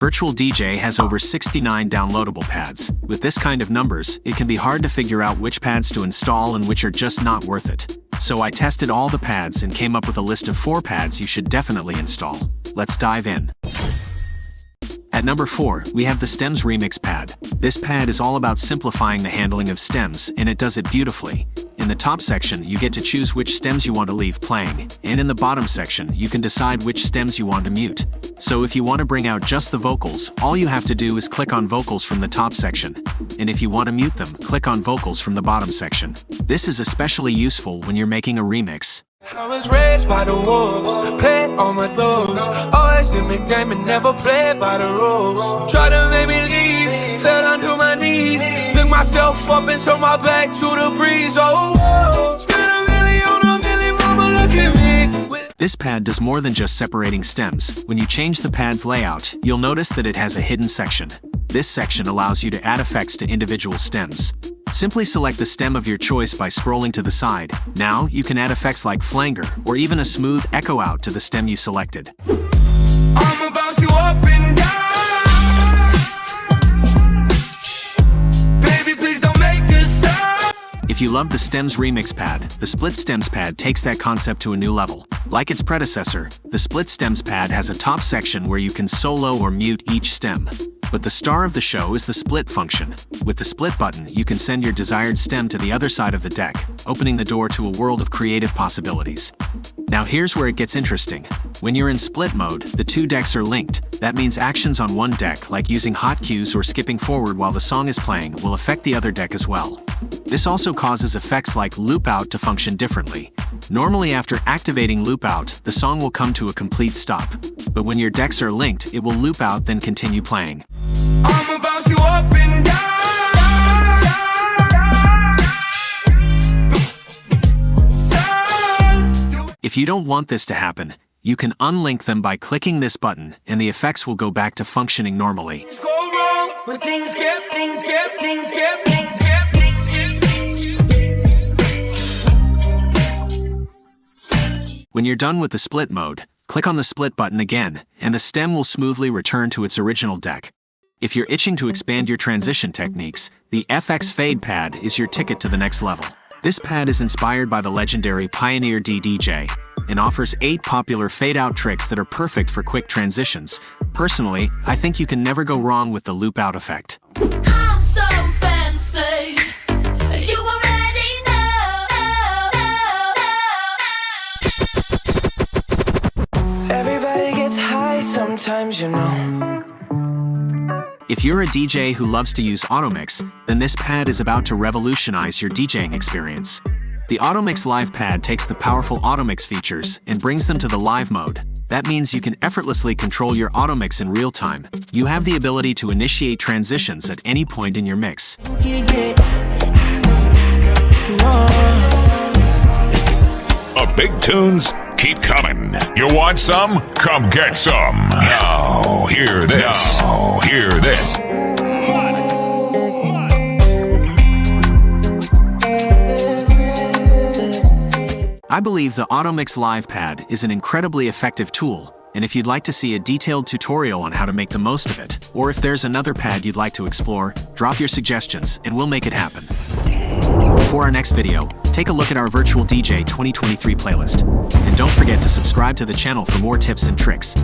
Virtual DJ has over 69 downloadable pads. With this kind of numbers, it can be hard to figure out which pads to install and which are just not worth it. So I tested all the pads and came up with a list of 4 pads you should definitely install. Let's dive in. At number 4, we have the 𝗧𝗪𝗡 pad. This pad is all about simplifying the handling of stems, and it does it beautifully. In the top section, you get to choose which stems you want to leave playing, and in the bottom section, you can decide which stems you want to mute. So if you want to bring out just the vocals, all you have to do is click on vocals from the top section. And if you want to mute them, click on vocals from the bottom section. This is especially useful when you're making a remix. I was raised by the wolves, played on my toes. Always did the game and never played by the rules. Tried to make me leave, fell onto my knees. Picked myself up and turned my back to the breeze. Oh, spent a million on a million, mama, look at me. This pad does more than just separating stems. When you change the pad's layout, you'll notice that it has a hidden section. This section allows you to add effects to individual stems. Simply select the stem of your choice by scrolling to the side. Now, you can add effects like flanger, or even a smooth echo out to the stem you selected. I'm about you up and down. Baby, please don't make a sound. If you love the 𝗧𝗪𝗡 pad, the split stems pad takes that concept to a new level. Like its predecessor, the split stems pad has a top section where you can solo or mute each stem. But the star of the show is the split function. With the split button, you can send your desired stem to the other side of the deck, opening the door to a world of creative possibilities. Now here's where it gets interesting. When you're in split mode, the 2 decks are linked. That means actions on one deck, like using hotkeys or skipping forward while the song is playing, will affect the other deck as well. This also causes effects like loop out to function differently. Normally after activating loop out, the song will come to a complete stop. But when your decks are linked, it will loop out then continue playing. I'm about you up and down. If you don't want this to happen, you can unlink them by clicking this button, and the effects will go back to functioning normally. Things go wrong when things get. When you're done with the split mode, click on the split button again, and the stem will smoothly return to its original deck. If you're itching to expand your transition techniques, the FX Fade pad is your ticket to the next level. This pad is inspired by the legendary Pioneer VDJ and offers 8 popular fade-out tricks that are perfect for quick transitions. Personally, I think you can never go wrong with the loop-out effect. I'm so fancy, you already know. Everybody gets high sometimes, you know. If you're a DJ who loves to use Automix, then this pad is about to revolutionize your DJing experience. The Automix Live pad takes the powerful Automix features and brings them to the live mode. That means you can effortlessly control your Automix in real time. You have the ability to initiate transitions at any point in your mix. Big tunes keep coming. You want some? Come get some. Now, hear this. I believe the Automix Live pad is an incredibly effective tool, and if you'd like to see a detailed tutorial on how to make the most of it, or if there's another pad you'd like to explore, drop your suggestions and we'll make it happen. Before our next video, take a look at our Virtual DJ 2023 playlist. And don't forget to subscribe to the channel for more tips and tricks.